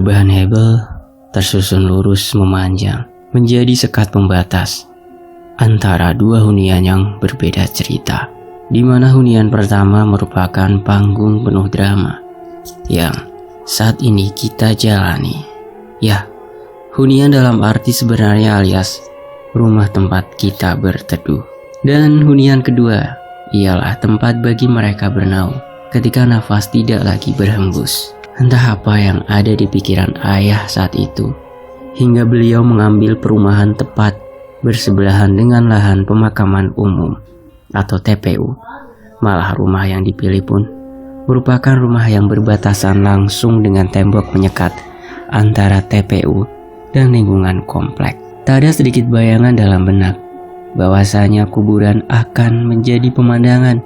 berbahan hebel tersusun lurus memanjang menjadi sekat pembatas antara dua hunian yang berbeda cerita, di mana hunian pertama merupakan panggung penuh drama yang saat ini kita jalani. Ya, hunian dalam arti sebenarnya alias rumah tempat kita berteduh. Dan hunian kedua ialah tempat bagi mereka bernaung ketika nafas tidak lagi berhembus. Entah apa yang ada di pikiran ayah saat itu, hingga beliau mengambil perumahan tepat bersebelahan dengan lahan pemakaman umum atau TPU. Malah rumah yang dipilih pun merupakan rumah yang berbatasan langsung dengan tembok menyekat antara TPU dan lingkungan komplek. Tak ada sedikit bayangan dalam benak bahwasanya kuburan akan menjadi pemandangan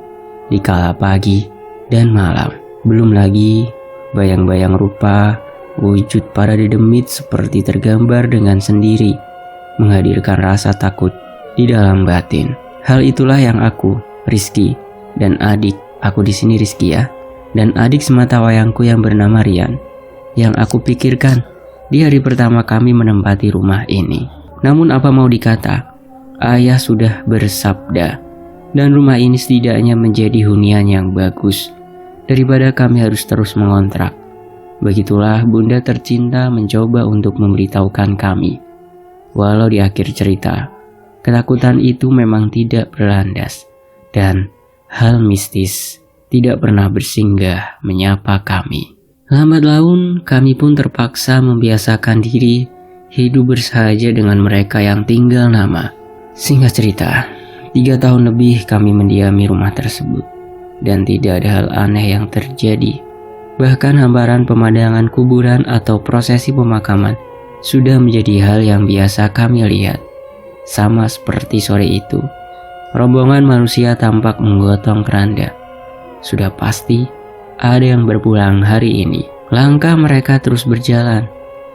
di kala pagi dan malam. Belum lagi bayang-bayang rupa wujud para dedemit seperti tergambar dengan sendiri, menghadirkan rasa takut di dalam batin. Hal itulah yang aku, Rizky, dan adik, aku di sini Rizky ya, dan adik semata wayangku yang bernama Rian, yang aku pikirkan di hari pertama kami menempati rumah ini. Namun apa mau dikata, ayah sudah bersabda, dan rumah ini setidaknya menjadi hunian yang bagus daripada kami harus terus mengontrak. Begitulah bunda tercinta mencoba untuk memberitahukan kami. Walau di akhir cerita, ketakutan itu memang tidak berlandas, dan hal mistis tidak pernah bersinggah menyapa kami. Lambat laun, kami pun terpaksa membiasakan diri hidup bersahaja dengan mereka yang tinggal nama. Singkat cerita, 3 tahun lebih kami mendiami rumah tersebut, dan tidak ada hal aneh yang terjadi. Bahkan hamparan pemandangan kuburan atau prosesi pemakaman sudah menjadi hal yang biasa kami lihat. Sama seperti sore itu, rombongan manusia tampak menggotong keranda. Sudah pasti ada yang berpulang hari ini. Langkah mereka terus berjalan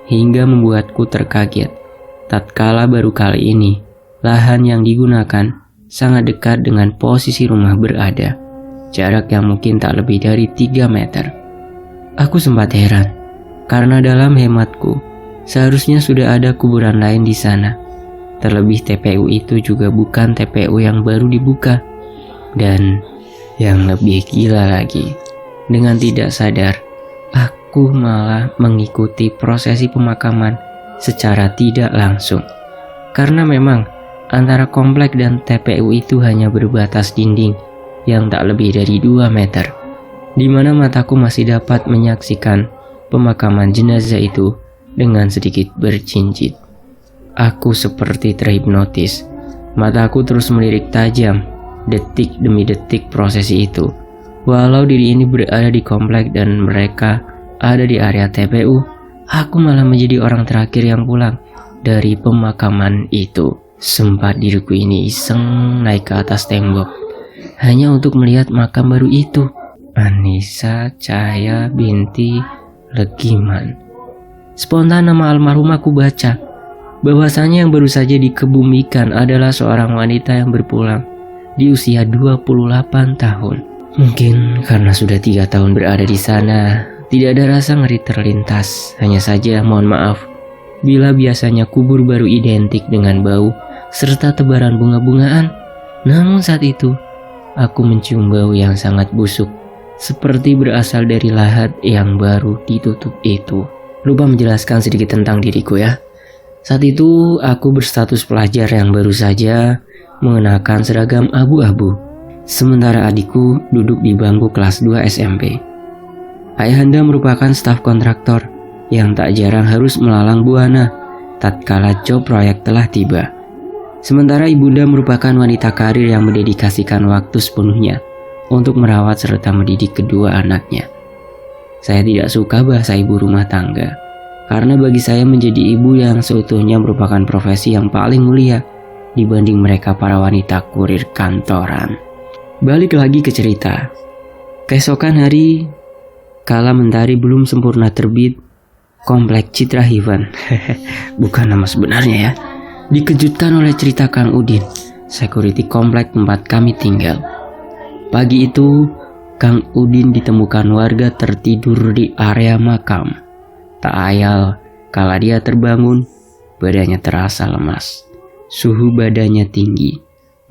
hingga membuatku terkaget. Tatkala baru kali ini lahan yang digunakan sangat dekat dengan posisi rumah berada, jarak yang mungkin tak lebih dari 3 meter. Aku sempat heran, karena dalam hematku, seharusnya sudah ada kuburan lain di sana. Terlebih TPU itu juga bukan TPU yang baru dibuka. Dan yang lebih gila lagi, dengan tidak sadar, aku malah mengikuti prosesi pemakaman secara tidak langsung. Karena memang antara komplek dan TPU itu hanya berbatas dinding yang tak lebih dari 2 meter, di mana mataku masih dapat menyaksikan pemakaman jenazah itu dengan sedikit bercincit. Aku seperti terhipnotis. Mataku terus melirik tajam, detik demi detik prosesi itu. Walau diri ini berada di komplek dan mereka ada di area TPU, aku malah menjadi orang terakhir yang pulang dari pemakaman itu. Sempat diriku ini iseng naik ke atas tembok, hanya untuk melihat makam baru itu. Anissa Cahaya binti Legiman. Spontan nama almarhum aku baca bahwasanya yang baru saja dikebumikan adalah seorang wanita yang berpulang di usia 28 tahun. Mungkin karena sudah 3 tahun berada di sana, tidak ada rasa ngeri terlintas. Hanya saja mohon maaf bila biasanya kubur baru identik dengan bau serta tebaran bunga-bungaan. Namun saat itu aku mencium bau yang sangat busuk, seperti berasal dari lahat yang baru ditutup itu. Lupa menjelaskan sedikit tentang diriku ya. Saat itu aku berstatus pelajar yang baru saja mengenakan seragam abu-abu, sementara adikku duduk di bangku kelas 2 SMP. Ayahanda merupakan staf kontraktor yang tak jarang harus melalang buana tatkala job proyek telah tiba. Sementara ibunda merupakan wanita karir yang mendedikasikan waktu sepenuhnya untuk merawat serta mendidik kedua anaknya. Saya tidak suka bahasa ibu rumah tangga, karena bagi saya menjadi ibu yang seutuhnya merupakan profesi yang paling mulia dibanding mereka para wanita kurir kantoran. Balik lagi ke cerita. Keesokan hari, kala mentari belum sempurna terbit, komplek Citra Hivan, bukan nama sebenarnya ya, dikejutkan oleh cerita Kang Udin, security komplek tempat kami tinggal. Pagi itu, Kang Udin ditemukan warga tertidur di area makam. Tak ayal, kala dia terbangun, badannya terasa lemas. Suhu badannya tinggi.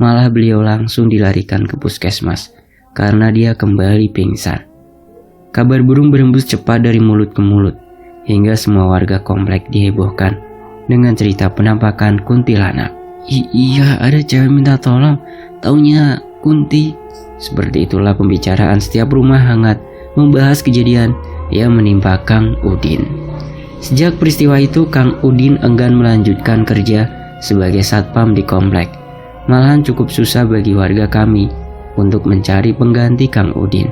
Malah beliau langsung dilarikan ke puskesmas karena dia kembali pingsan. Kabar burung berembus cepat dari mulut ke mulut, hingga semua warga komplek dihebohkan dengan cerita penampakan kuntilanak. Iya, ada cewek minta tolong, taunya Kunti. Seperti itulah pembicaraan setiap rumah hangat membahas kejadian yang menimpa Kang Udin. Sejak peristiwa itu, Kang Udin enggan melanjutkan kerja sebagai satpam di komplek. Malahan cukup susah bagi warga kami untuk mencari pengganti Kang Udin.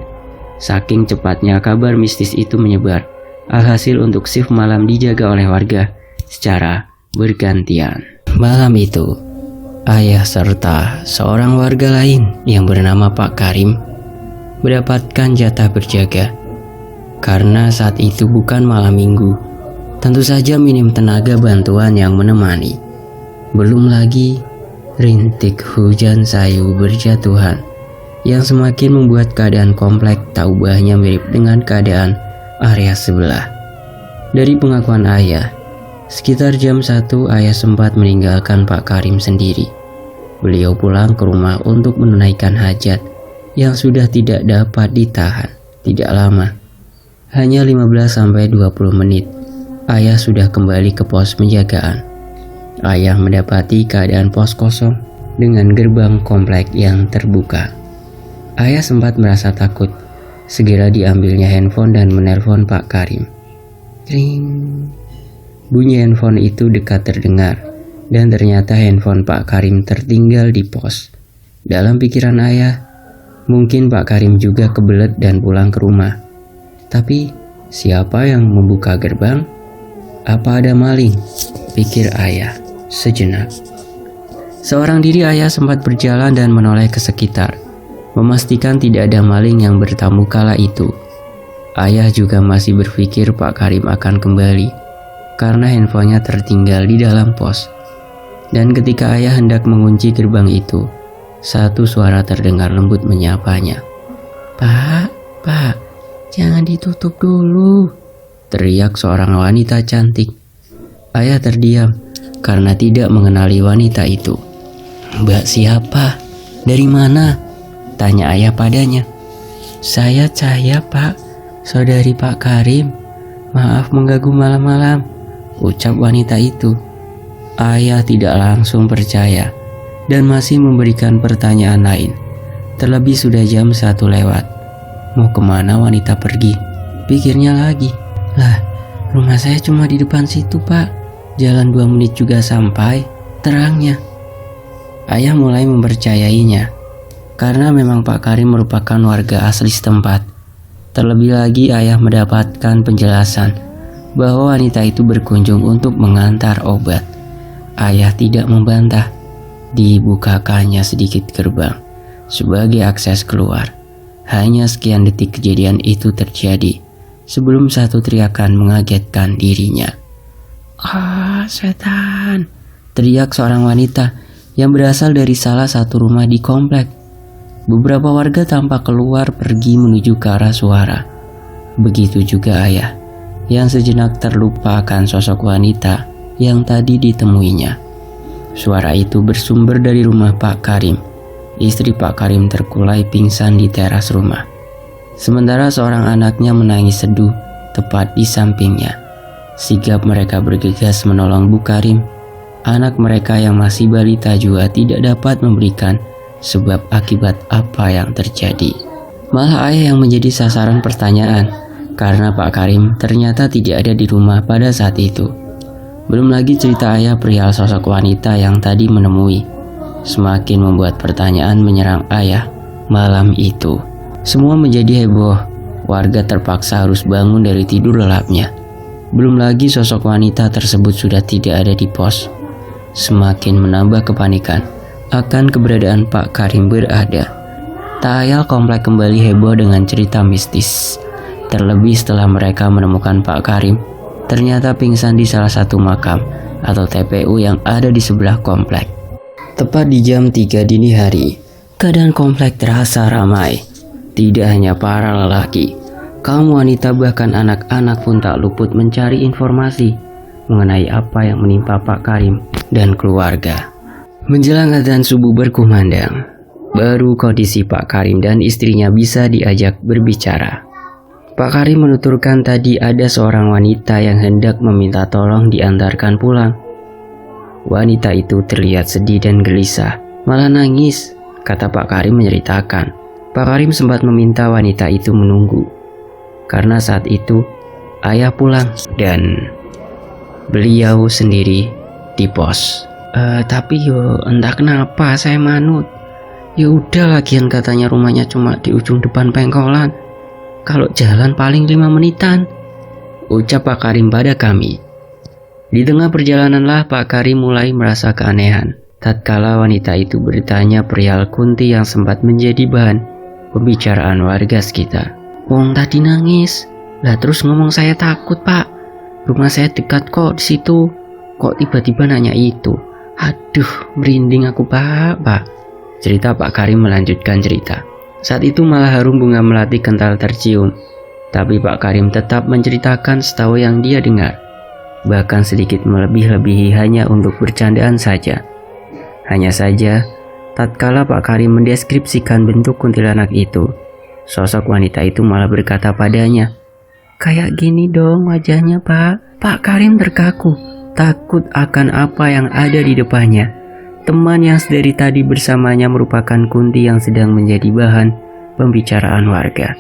Saking cepatnya kabar mistis itu menyebar, alhasil untuk shift malam dijaga oleh warga secara bergantian. Malam itu, ayah serta seorang warga lain yang bernama Pak Karim mendapatkan jatah berjaga. Karena saat itu bukan malam minggu, tentu saja minim tenaga bantuan yang menemani. Belum lagi rintik hujan sayu berjatuhan yang semakin membuat keadaan komplek tak ubahnya mirip dengan keadaan area sebelah. Dari pengakuan ayah, sekitar jam 1 ayah sempat meninggalkan Pak Karim sendiri. Beliau pulang ke rumah untuk menunaikan hajat yang sudah tidak dapat ditahan. Tidak lama, hanya 15-20 menit, ayah sudah kembali ke pos penjagaan. Ayah mendapati keadaan pos kosong dengan gerbang komplek yang terbuka. Ayah sempat merasa takut. Segera diambilnya handphone dan menelpon Pak Karim. Ring. Bunyi handphone itu dekat terdengar, dan ternyata handphone Pak Karim tertinggal di pos. Dalam pikiran ayah, mungkin Pak Karim juga kebelet dan pulang ke rumah. Tapi siapa yang membuka gerbang? Apa ada maling? Pikir ayah sejenak. Seorang diri ayah sempat berjalan dan menoleh ke sekitar, memastikan tidak ada maling yang bertamu kala itu. Ayah juga masih berpikir Pak Karim akan kembali karena handphonenya tertinggal di dalam pos. Dan ketika ayah hendak mengunci gerbang itu, satu suara terdengar lembut menyapanya. Pak, jangan ditutup dulu, teriak seorang wanita cantik. Ayah terdiam karena tidak mengenali wanita itu. Mbak siapa? Dari mana? Tanya ayah padanya. Saya Cahaya, Pak, saudari Pak Karim. Maaf mengganggu malam-malam, ucap wanita itu. Ayah tidak langsung percaya dan masih memberikan pertanyaan lain. Terlebih sudah jam 1 lewat. Mau kemana wanita pergi? Pikirnya lagi. Lah, rumah saya cuma di depan situ, Pak. Jalan 2 menit juga sampai, terangnya. Ayah mulai mempercayainya karena memang Pak Karim merupakan warga asli setempat. Terlebih lagi ayah mendapatkan penjelasan bahwa wanita itu berkunjung untuk mengantar obat. Ayah tidak membantah. Dibukakannya sedikit gerbang sebagai akses keluar. Hanya sekian detik kejadian itu terjadi sebelum satu teriakan mengagetkan dirinya. Setan! Teriak seorang wanita yang berasal dari salah satu rumah di komplek. Beberapa warga tampak keluar pergi menuju ke arah suara. Begitu juga ayah, yang sejenak terlupa akan sosok wanita yang tadi ditemuinya. Suara itu bersumber dari rumah Pak Karim. Istri Pak Karim terkulai pingsan di teras rumah. Sementara seorang anaknya menangis seduh tepat di sampingnya. Sigap mereka bergegas menolong Bu Karim. Anak mereka yang masih balita juga tidak dapat memberikan sebab akibat apa yang terjadi. Malah ayah yang menjadi sasaran pertanyaan karena Pak Karim ternyata tidak ada di rumah pada saat itu. Belum lagi cerita ayah perihal sosok wanita yang tadi menemui. Semakin membuat pertanyaan menyerang ayah malam itu. Semua menjadi heboh. Warga terpaksa harus bangun dari tidur lelapnya. Belum lagi sosok wanita tersebut sudah tidak ada di pos. Semakin menambah kepanikan akan keberadaan Pak Karim berada. Tak ayal komplek kembali heboh dengan cerita mistis. Terlebih setelah mereka menemukan Pak Karim ternyata pingsan di salah satu makam atau TPU yang ada di sebelah komplek. Tepat di jam 3 dini hari, keadaan komplek terasa ramai. Tidak hanya para lelaki, Kaum wanita bahkan anak-anak pun tak luput mencari informasi mengenai apa yang menimpa Pak Karim dan keluarga. Menjelang azan subuh berkumandang, baru kondisi Pak Karim dan istrinya bisa diajak berbicara. Pak Karim menuturkan tadi ada seorang wanita yang hendak meminta tolong diantarkan pulang. Wanita itu terlihat sedih dan gelisah, malah nangis, kata Pak Karim menceritakan. Pak Karim sempat meminta wanita itu menunggu, karena saat itu ayah pulang dan beliau sendiri di pos. Tapi yo entah kenapa saya manut. Ya udah, lagian katanya rumahnya cuma di ujung depan pengkolan. Kalau jalan paling 5 menitan, ucap Pak Karim pada kami. Di tengah perjalananlah Pak Karim mulai merasa keanehan tatkala wanita itu bertanya perihal Kunti yang sempat menjadi bahan pembicaraan warga sekitar. Wong tadi nangis, lah terus ngomong saya takut Pak. Rumah saya dekat kok di situ. Kok tiba-tiba nanya itu? Aduh, merinding aku Pak. Cerita Pak Karim melanjutkan cerita. Saat itu malah harum bunga melati kental tercium. Tapi Pak Karim tetap menceritakan setahu yang dia dengar. Bahkan sedikit melebih-lebihi hanya untuk bercandaan saja. Hanya saja, tatkala Pak Karim mendeskripsikan bentuk kuntilanak itu, sosok wanita itu malah berkata padanya, "Kayak gini dong wajahnya Pak." Pak Karim terkaku, takut akan apa yang ada di depannya. Teman yang sedari tadi bersamanya merupakan Kunti yang sedang menjadi bahan pembicaraan warga.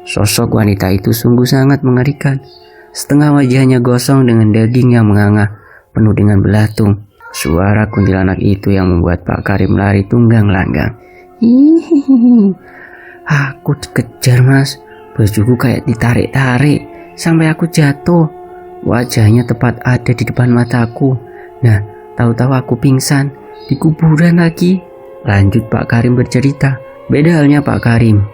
Sosok wanita itu sungguh sangat mengerikan. Setengah wajahnya gosong dengan daging yang menganga, penuh dengan belatung. Suara kuntilanak itu yang membuat Pak Karim lari tunggang langgang. Hihihi, aku dikejar Mas, bajuku kayak ditarik-tarik sampai aku jatuh. Wajahnya tepat ada di depan mataku. Nah, tahu-tahu aku pingsan di kuburan lagi. Lanjut Pak Karim bercerita. Beda halnya Pak Karim,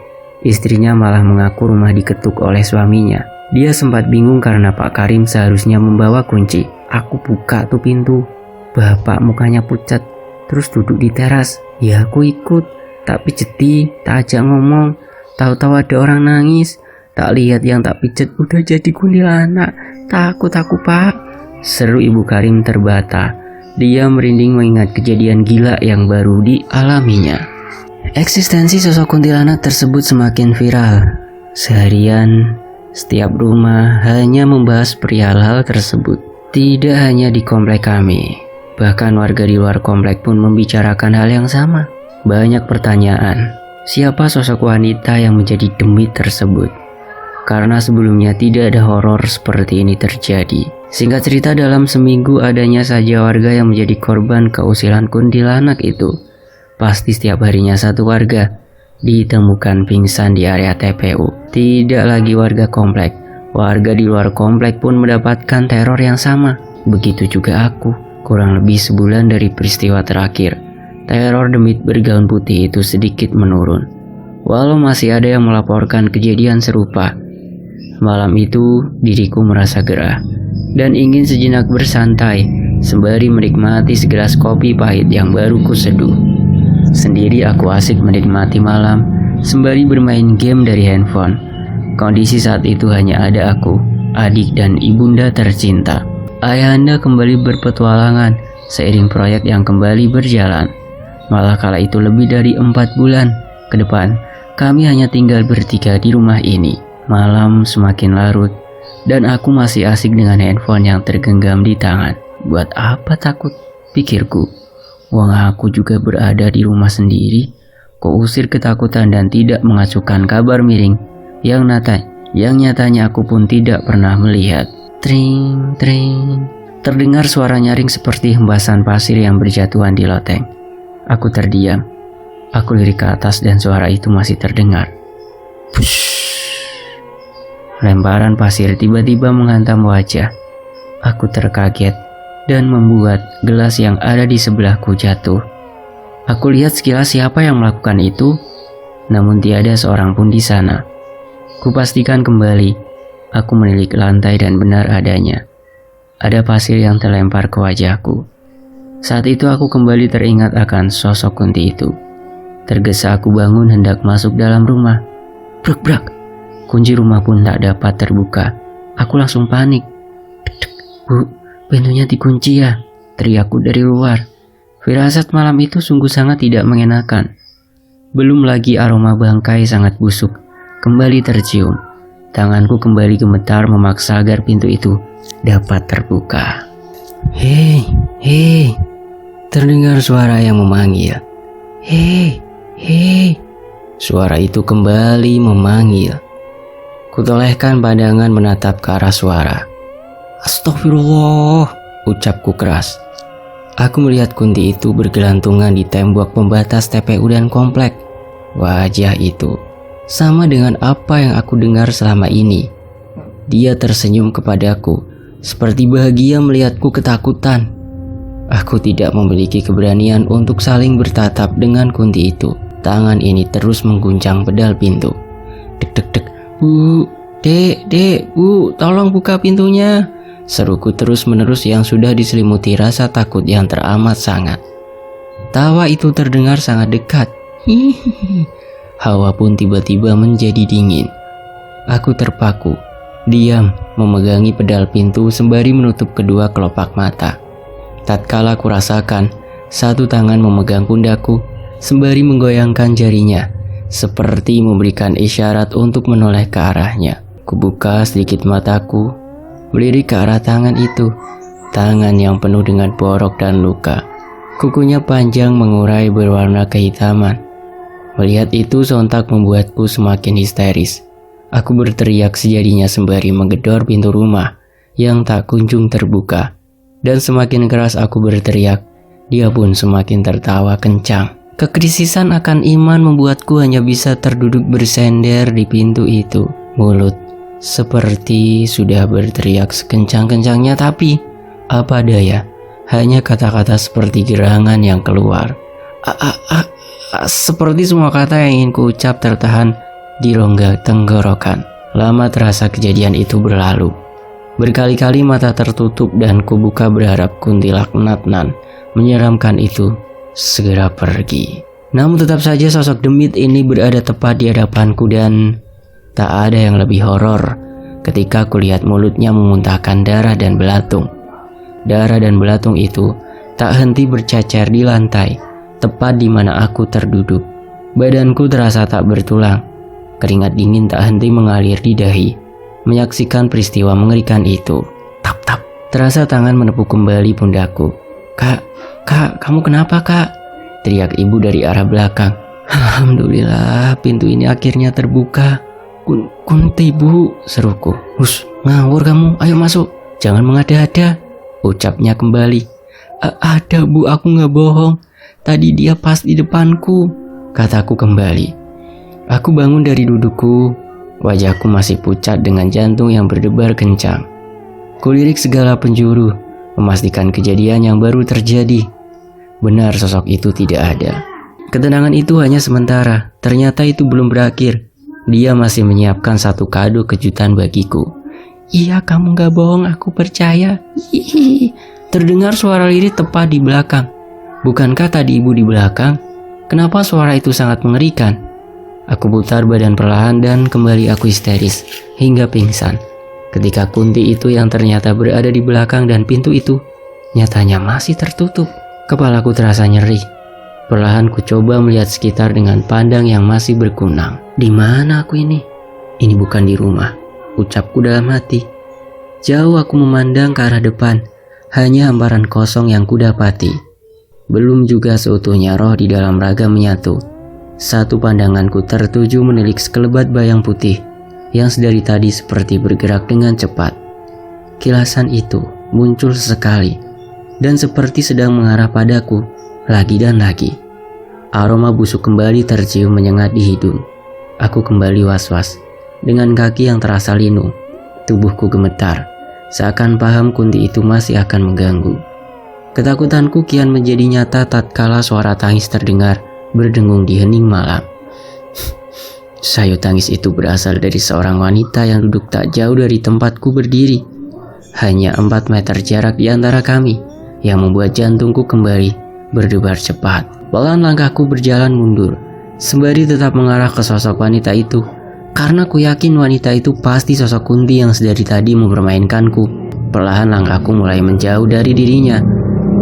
istrinya malah mengaku rumah diketuk oleh suaminya. Dia sempat bingung karena Pak Karim seharusnya membawa kunci. Aku buka tuh pintu. Bapak mukanya pucat, terus duduk di teras. Ya aku ikut, tak pijeti, tak ajak ngomong. Tahu-tahu ada orang nangis. Tak lihat yang tak pijet udah jadi kuntilanak. Takut aku Pak, seru Ibu Karim terbata. Dia merinding mengingat kejadian gila yang baru dialaminya. Eksistensi sosok kuntilanak tersebut semakin viral. Seharian setiap rumah hanya membahas perihal hal tersebut. Tidak hanya di komplek kami, bahkan warga di luar komplek pun membicarakan hal yang sama. Banyak pertanyaan, siapa sosok wanita yang menjadi demit tersebut? Karena sebelumnya tidak ada horor seperti ini terjadi. Singkat cerita, dalam seminggu adanya saja warga yang menjadi korban keusilan kuntilanak itu. Pasti setiap harinya satu warga ditemukan pingsan di area TPU. Tidak lagi warga komplek, warga di luar komplek pun mendapatkan teror yang sama. Begitu juga aku. Kurang lebih sebulan dari peristiwa terakhir, teror demit bergaun putih itu sedikit menurun. Walau masih ada yang melaporkan kejadian serupa, malam itu diriku merasa gerah dan ingin sejenak bersantai sembari menikmati segelas kopi pahit yang baru kuseduh. Sendiri aku asik menikmati malam sembari bermain game dari handphone. Kondisi saat itu hanya ada aku, adik dan ibunda tercinta. Ayahanda kembali berpetualangan seiring proyek yang kembali berjalan. Malah kala itu lebih dari 4 bulan ke depan, kami hanya tinggal bertiga di rumah ini. Malam semakin larut dan aku masih asik dengan handphone yang tergenggam di tangan. Buat apa takut, pikirku. Wong aku juga berada di rumah sendiri. Kuusir ketakutan dan tidak mengacukan kabar miring yang nyatanya aku pun tidak pernah melihat. Tring, tring. Terdengar suara nyaring seperti hembasan pasir yang berjatuhan di loteng. Aku terdiam. Aku lirik ke atas dan suara itu masih terdengar. Push. Lemparan pasir tiba-tiba menghantam wajah. Aku terkaget dan membuat gelas yang ada di sebelahku jatuh. Aku lihat sekilas siapa yang melakukan itu, namun tiada seorang pun di sana. Kupastikan kembali. Aku menilik lantai dan benar adanya. Ada pasir yang terlempar ke wajahku. Saat itu aku kembali teringat akan sosok Kunti itu. Tergesa aku bangun hendak masuk dalam rumah. Brak-brak. Kunci rumah pun tak dapat terbuka. Aku langsung panik. "Dek, dek, Bu, pintunya dikunci ya?" teriakku dari luar. Firasat malam itu sungguh sangat tidak mengenakan. Belum lagi aroma bangkai sangat busuk kembali tercium. Tanganku kembali gemetar memaksa agar pintu itu dapat terbuka. "Hei, hei!" Terdengar suara yang memanggil. "Hei, hei!" Suara itu kembali memanggil. Kutolehkan pandangan menatap ke arah suara. "Astagfirullah," ucapku keras. Aku melihat Kunti itu bergelantungan di tembok pembatas TPU dan komplek. Wajah itu sama dengan apa yang aku dengar selama ini. Dia tersenyum kepadaku, seperti bahagia melihatku ketakutan. Aku tidak memiliki keberanian untuk saling bertatap dengan Kunti itu. Tangan ini terus mengguncang pedal pintu. Dek dek dek. "Bu, dek, Bu, tolong buka pintunya," seruku terus-menerus yang sudah diselimuti rasa takut yang teramat sangat. Tawa itu terdengar sangat dekat. Hihihi. Hawa pun tiba-tiba menjadi dingin. Aku terpaku, diam, memegangi pedal pintu sembari menutup kedua kelopak mata. Tatkala ku rasakan satu tangan memegang pundakku sembari menggoyangkan jarinya, seperti memberikan isyarat untuk menoleh ke arahnya. Kubuka sedikit mataku, melirik ke arah tangan itu. Tangan yang penuh dengan borok dan luka. Kukunya panjang mengurai berwarna kehitaman. Melihat itu sontak membuatku semakin histeris. Aku berteriak sejadinya sembari menggedor pintu rumah yang tak kunjung terbuka. Dan semakin keras aku berteriak, dia pun semakin tertawa kencang. Kekrisisan akan iman membuatku hanya bisa terduduk bersender di pintu itu. Mulut seperti sudah berteriak sekencang-kencangnya, tapi apa daya, hanya kata-kata seperti gerangan yang keluar. Seperti semua kata yang ingin kuucap tertahan di rongga tenggorokan. Lama terasa kejadian itu berlalu. Berkali-kali mata tertutup dan kubuka berharap kuntilanak Natnan menyeramkan itu segera pergi. Namun tetap saja sosok demit ini berada tepat di hadapanku dan tak ada yang lebih horor ketika kulihat mulutnya memuntahkan darah dan belatung. Darah dan belatung itu tak henti bercacar di lantai, tepat di mana aku terduduk. Badanku terasa tak bertulang. Keringat dingin tak henti mengalir di dahi. Menyaksikan peristiwa mengerikan itu. Tap tap, terasa tangan menepuk kembali pundakku. Kak, kamu kenapa, Kak?" teriak ibu dari arah belakang. "Alhamdulillah, pintu ini akhirnya terbuka. Kunti, Bu," seruku. "Hus, ngawur kamu, ayo masuk, jangan mengada-ada," ucapnya kembali. Ada, Bu, aku nggak bohong. Tadi dia pas di depanku," kataku kembali. Aku bangun dari dudukku. Wajahku masih pucat dengan jantung yang berdebar kencang. Kulirik segala penjuru, memastikan kejadian yang baru terjadi. Benar, sosok itu tidak ada. Ketenangan itu hanya sementara. Ternyata itu belum berakhir. Dia masih menyiapkan satu kado kejutan bagiku. "Iya, kamu gak bohong, aku percaya." Hihihi. Terdengar suara lirik tepat di belakang. Bukankah tadi ibu di belakang? Kenapa suara itu sangat mengerikan? Aku putar badan perlahan dan kembali aku histeris hingga pingsan. Ketika Kunti itu yang ternyata berada di belakang dan pintu itu nyatanya masih tertutup. Kepalaku terasa nyeri. Perlahan ku coba melihat sekitar dengan pandang yang masih berkunang. Di mana aku ini? Ini bukan di rumah, ucapku dalam hati. Jauh aku memandang ke arah depan. Hanya hamparan kosong yang kudapati. Belum juga seutuhnya roh di dalam raga menyatu. Satu pandanganku tertuju menilik sekelebat bayang putih yang sedari tadi seperti bergerak dengan cepat. Kilasan itu muncul sesekali dan seperti sedang mengarah padaku lagi dan lagi. Aroma busuk kembali tercium menyengat di hidung. Aku kembali was-was dengan kaki yang terasa linu. Tubuhku gemetar, seakan paham Kunti itu masih akan mengganggu. Ketakutanku kian menjadi nyata tatkala suara tangis terdengar berdengung di hening malam. Sayu tangis itu berasal dari seorang wanita yang duduk tak jauh dari tempatku berdiri. Hanya 4 meter jarak di antara kami yang membuat jantungku kembali berdebar cepat. Pelan langkahku berjalan mundur, sembari tetap mengarah ke sosok wanita itu. Karena ku yakin wanita itu pasti sosok Kunti yang sedari tadi mempermainkanku. Perlahan langkahku mulai menjauh dari dirinya.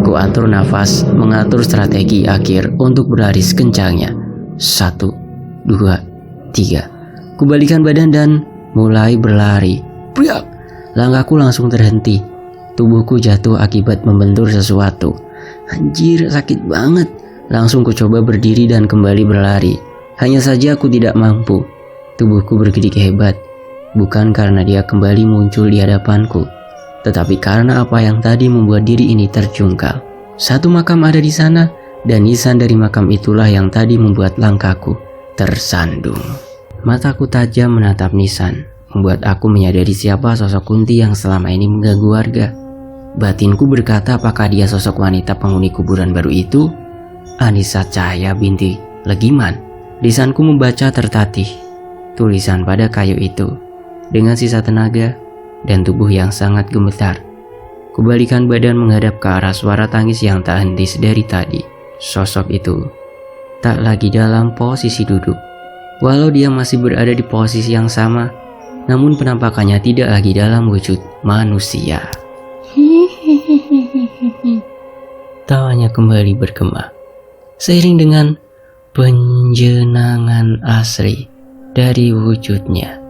Ku atur nafas, mengatur strategi akhir untuk berlari sekencangnya. 1, 2, 3. Ku balikan badan dan mulai berlari. Priak! Langkahku langsung terhenti. Tubuhku jatuh akibat membentur sesuatu. Anjir, sakit banget. Langsung ku coba berdiri dan kembali berlari. Hanya saja aku tidak mampu. Tubuhku bergedik hebat. Bukan karena dia kembali muncul di hadapanku, tetapi karena apa yang tadi membuat diri ini terjungkal. Satu makam ada di sana, dan nisan dari makam itulah yang tadi membuat langkahku tersandung. Mataku tajam menatap nisan, membuat aku menyadari siapa sosok Kunti yang selama ini mengganggu warga. Batinku berkata apakah dia sosok wanita penghuni kuburan baru itu? Anissa Cahaya binti Legiman. Lisanku membaca tertatih tulisan pada kayu itu dengan sisa tenaga dan tubuh yang sangat gemetar. Kubalikan badan menghadap ke arah suara tangis yang tak henti dari tadi. Sosok itu tak lagi dalam posisi duduk. Walau dia masih berada di posisi yang sama, namun penampakannya tidak lagi dalam wujud manusia. Tawanya kembali bergema, seiring dengan penjenangan asri dari wujudnya.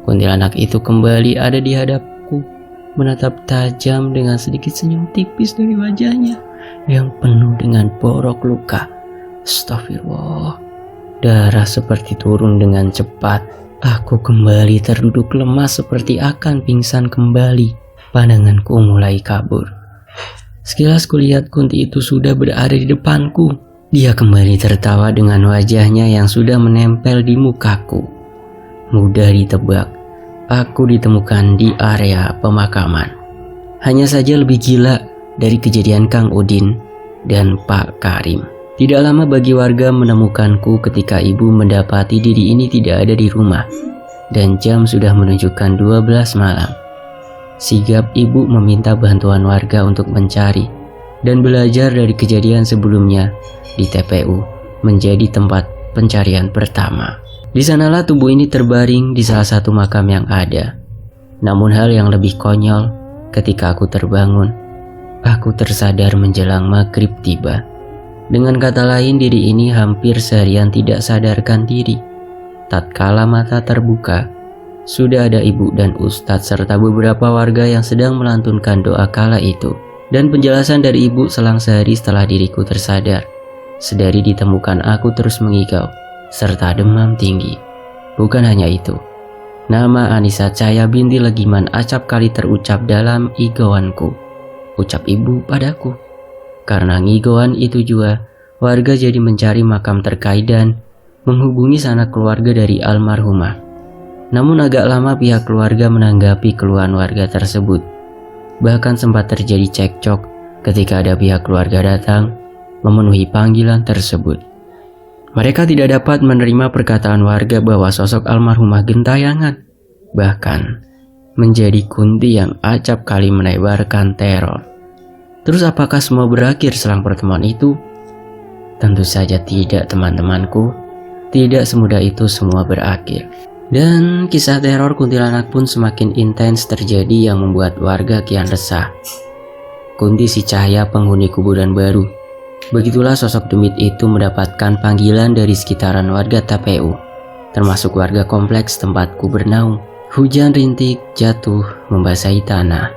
Kuntilanak itu kembali ada di hadapku, menatap tajam dengan sedikit senyum tipis dari wajahnya yang penuh dengan borok luka. Astagfirullah. Darah seperti turun dengan cepat. Aku kembali terduduk lemas seperti akan pingsan kembali. Pandanganku mulai kabur. Sekilas kulihat Kunti itu sudah berada di depanku. Dia kembali tertawa dengan wajahnya yang sudah menempel di mukaku. Mudah ditebak, aku ditemukan di area pemakaman. Hanya saja lebih gila dari kejadian Kang Udin dan Pak Karim. Tidak lama bagi warga menemukanku ketika ibu mendapati diri ini tidak ada di rumah. Dan jam sudah menunjukkan 12 malam. Sigap ibu meminta bantuan warga untuk mencari dan belajar dari kejadian sebelumnya di TPU menjadi tempat pencarian pertama. Di sanalah tubuh ini terbaring di salah satu makam yang ada. Namun hal yang lebih konyol, ketika aku terbangun, aku tersadar menjelang maghrib tiba. Dengan kata lain, diri ini hampir seharian tidak sadarkan diri. Tatkala mata terbuka, sudah ada ibu dan ustadz serta beberapa warga yang sedang melantunkan doa kala itu. Dan penjelasan dari ibu selang sehari setelah diriku tersadar. Sedari ditemukan aku terus mengigau, serta demam tinggi. Bukan hanya itu, nama Anissa Cahaya binti Legiman acap kali terucap dalam igauanku. Ucap ibu padaku. Karena ngigauan itu juga, warga jadi mencari makam terkait dan menghubungi sanak keluarga dari almarhumah. Namun agak lama pihak keluarga menanggapi keluhan warga tersebut. Bahkan sempat terjadi cekcok ketika ada pihak keluarga datang memenuhi panggilan tersebut. Mereka tidak dapat menerima perkataan warga bahwa sosok almarhumah gentayangan, bahkan menjadi Kunti yang acap kali menebarkan teror. Terus apakah semua berakhir selang pertemuan itu? Tentu saja tidak, teman-temanku. Tidak semudah itu semua berakhir. Dan kisah teror kuntilanak pun semakin intens terjadi yang membuat warga kian resah. Kunti si Cahaya penghuni kuburan baru. Begitulah sosok demit itu mendapatkan panggilan dari sekitaran warga TPU, termasuk warga kompleks tempatku bernaung. Hujan rintik jatuh membasahi tanah.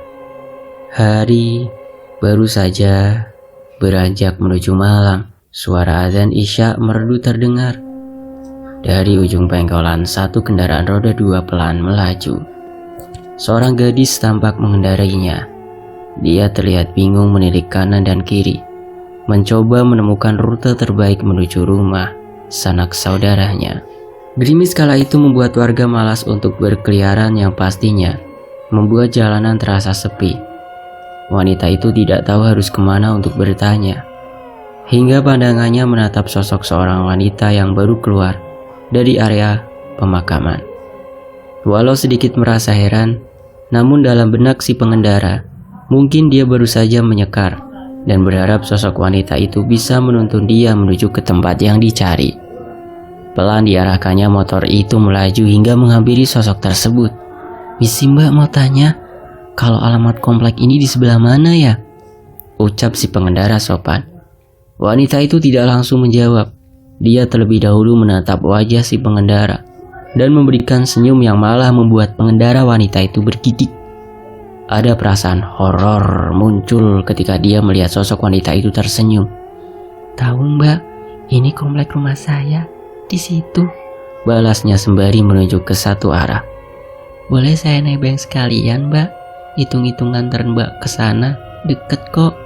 Hari baru saja beranjak menuju malam. Suara azan Isya merdu terdengar. Dari ujung pengkolan satu kendaraan roda 2 pelan melaju. Seorang gadis tampak mengendarainya. Dia terlihat bingung menilik kanan dan kiri, mencoba menemukan rute terbaik menuju rumah sanak saudaranya. Gerimis kala itu membuat warga malas untuk berkeliaran yang pastinya membuat jalanan terasa sepi. Wanita itu tidak tahu harus kemana untuk bertanya, hingga pandangannya menatap sosok seorang wanita yang baru keluar dari area pemakaman. Walau sedikit merasa heran, namun dalam benak si pengendara, mungkin dia baru saja menyekar dan berharap sosok wanita itu bisa menuntun dia menuju ke tempat yang dicari. Pelan diarahkannya motor itu melaju hingga menghampiri sosok tersebut. "Misi Mbak mau tanya, kalau alamat komplek ini di sebelah mana ya?" ucap si pengendara sopan. Wanita itu tidak langsung menjawab. Dia terlebih dahulu menatap wajah si pengendara dan memberikan senyum yang malah membuat pengendara wanita itu bergidik. Ada perasaan horor muncul ketika dia melihat sosok wanita itu tersenyum. "Tahu Mbak, ini komplek rumah saya, di situ," balasnya sembari menunjuk ke satu arah. "Boleh saya nebeng sekalian Mbak? Hitung-hitung nganter Mbak ke sana, deket kok,"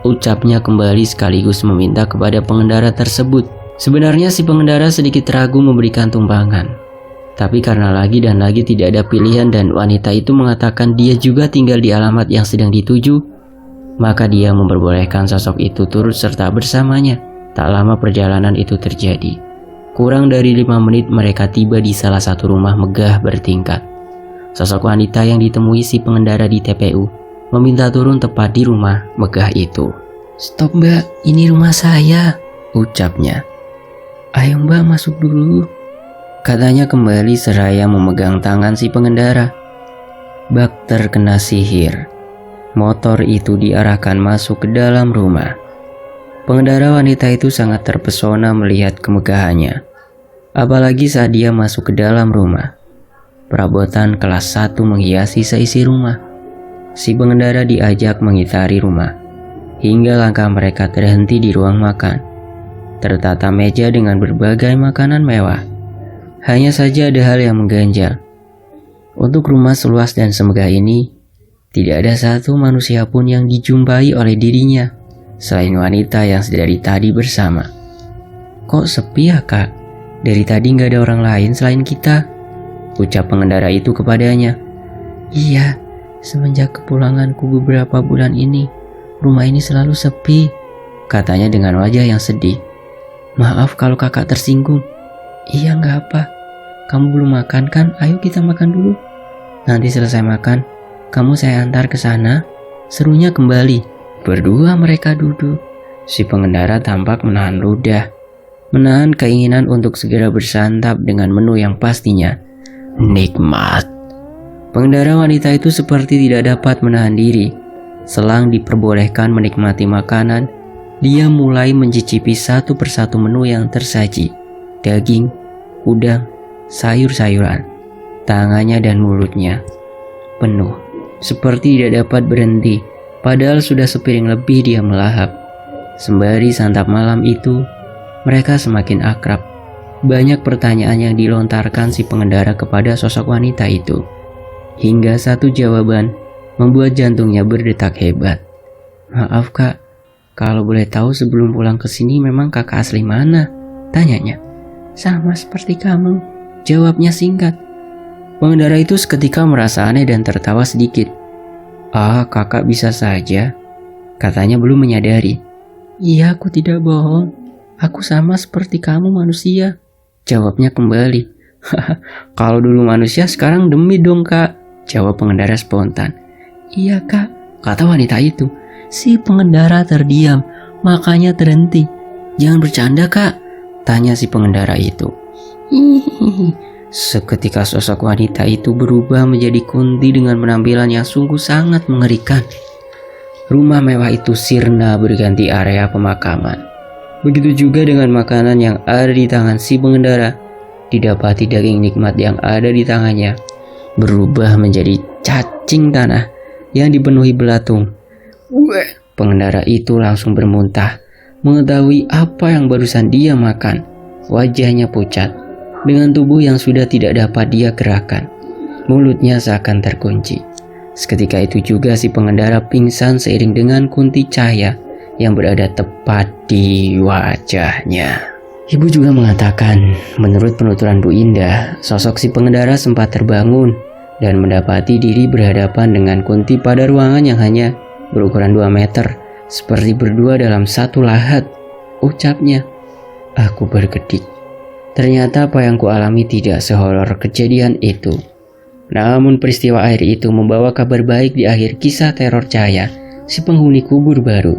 ucapnya kembali sekaligus meminta kepada pengendara tersebut. Sebenarnya si pengendara sedikit ragu memberikan tumpangan, tapi karena lagi dan lagi tidak ada pilihan dan wanita itu mengatakan dia juga tinggal di alamat yang sedang dituju, maka dia memperbolehkan sosok itu turut serta bersamanya. Tak lama perjalanan itu terjadi. Kurang dari 5 menit mereka tiba di salah satu rumah megah bertingkat. Sosok wanita yang ditemui si pengendara di TPU meminta turun tepat di rumah megah itu. "Stop Mbak, ini rumah saya," ucapnya. "Ayo Mbak masuk dulu," katanya kembali seraya memegang tangan si pengendara. Bak terkena sihir. Motor itu diarahkan masuk ke dalam rumah. Pengendara wanita itu sangat terpesona melihat kemegahannya. Apalagi saat dia masuk ke dalam rumah. Perabotan kelas 1 menghiasi seisi rumah. Si pengendara diajak mengitari rumah. Hingga langkah mereka terhenti di ruang makan. Tertata meja dengan berbagai makanan mewah. Hanya saja ada hal yang mengganjal. Untuk rumah seluas dan semegah ini, tidak ada satu manusia pun yang dijumpai oleh dirinya, selain wanita yang dari tadi bersama. "Kok sepi ya Kak? Dari tadi gak ada orang lain selain kita," ucap pengendara itu kepadanya. "Iya, semenjak kepulanganku beberapa bulan ini, rumah ini selalu sepi," katanya dengan wajah yang sedih. "Maaf kalau kakak tersinggung." "Iya gak apa, kamu belum makan kan? Ayo kita makan dulu. Nanti selesai makan, kamu saya antar ke sana," serunya kembali. Berdua mereka duduk. Si pengendara tampak menahan ludah, menahan keinginan untuk segera bersantap dengan menu yang pastinya nikmat. Pengendara wanita itu seperti tidak dapat menahan diri. Selang diperbolehkan menikmati makanan, dia mulai mencicipi satu persatu menu yang tersaji. Daging, udang, sayur-sayuran. Tangannya dan mulutnya penuh, seperti tidak dapat berhenti. Padahal sudah sepiring lebih dia melahap. Sembari santap malam itu, mereka semakin akrab. Banyak pertanyaan yang dilontarkan si pengendara kepada sosok wanita itu. Hingga satu jawaban membuat jantungnya berdetak hebat. "Maaf Kak, kalau boleh tahu sebelum pulang ke sini memang kakak asli mana?" tanyanya. "Sama seperti kamu," jawabnya singkat. Pengendara itu seketika merasa aneh dan tertawa sedikit. "Ah, kakak bisa saja," katanya belum menyadari. "Iya, aku tidak bohong. Aku sama seperti kamu manusia," jawabnya kembali. "Kalau dulu manusia, sekarang demi dong Kak," jawab pengendara spontan. "Iya Kak," kata wanita itu. Si pengendara terdiam, makanya terhenti. "Jangan bercanda Kak," tanya si pengendara itu. "Hihihi." Seketika sosok wanita itu berubah menjadi Kunti dengan penampilan yang sungguh sangat mengerikan. Rumah mewah itu sirna berganti area pemakaman. Begitu juga dengan makanan yang ada di tangan si pengendara. Didapati daging nikmat yang ada di tangannya berubah menjadi cacing tanah yang dipenuhi belatung. Pengendara itu langsung bermuntah mengetahui apa yang barusan dia makan. Wajahnya pucat dengan tubuh yang sudah tidak dapat dia gerakkan. Mulutnya seakan terkunci. Seketika itu juga si pengendara pingsan seiring dengan kunti cahaya yang berada tepat di wajahnya. Ibu juga mengatakan, menurut penuturan Bu Indah, sosok si pengendara sempat terbangun dan mendapati diri berhadapan dengan Kunti pada ruangan yang hanya berukuran 2 meter, seperti berdua dalam satu lahat. Ucapnya, "Aku berkedip. Ternyata apa yang kualami tidak sehoror kejadian itu." Namun peristiwa air itu membawa kabar baik di akhir kisah teror Cahaya, si penghuni kubur baru.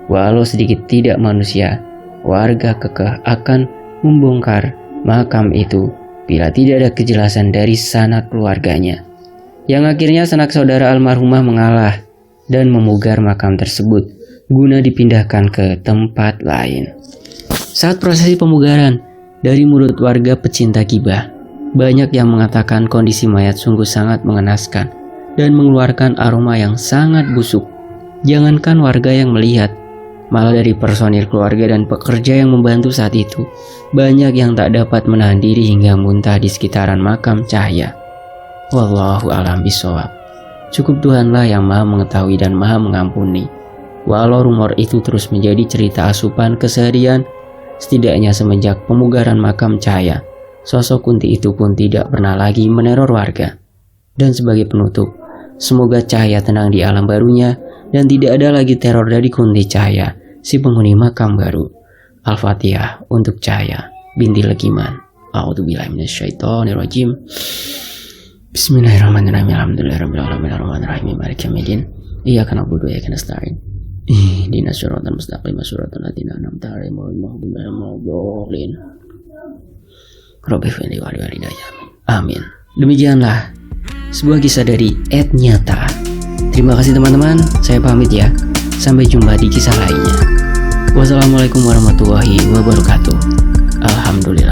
Walau sedikit tidak manusia, warga kekeh akan membongkar makam itu bila tidak ada kejelasan dari sanak keluarganya. Yang akhirnya sanak saudara almarhumah mengalah dan memugar makam tersebut guna dipindahkan ke tempat lain. Saat prosesi pemugaran, dari mulut warga pecinta gibah, banyak yang mengatakan kondisi mayat sungguh sangat mengenaskan dan mengeluarkan aroma yang sangat busuk. Jangankan warga yang melihat, malah dari personil keluarga dan pekerja yang membantu saat itu, banyak yang tak dapat menahan diri hingga muntah di sekitaran makam Cahya. Wallahu a'lam bishawab. Cukup Tuhanlah yang maha mengetahui dan maha mengampuni. Walau rumor itu terus menjadi cerita asupan keseharian, setidaknya semenjak pemugaran makam Cahya, sosok Kunti itu pun tidak pernah lagi meneror warga. Dan sebagai penutup, semoga Cahya tenang di alam barunya dan tidak ada lagi teror dari Kunti Cahya, si penghuni makam baru. Al-Fatihah untuk Cahya binti Legiman. A'udzubillahi minasyaitonirrajim. Bismillahirrahmanirrahim. Alhamdulillahirabbil alamin arrahmanirrahim maliki yaumiddin. Iyyaka na'budu wa iyyaka nasta'in. Ihdinas siratal mustaqim siratal ladzina an'amta 'alaihim ghairil maghdubi 'alaihim waladdallin. Rabbi firli wa walidayya. Amin. Demikianlah sebuah kisah dari Ed Nyata. Terima kasih teman-teman, saya pamit ya. Sampai jumpa di kisah lainnya. Wassalamualaikum warahmatullahi wabarakatuh. Alhamdulillah.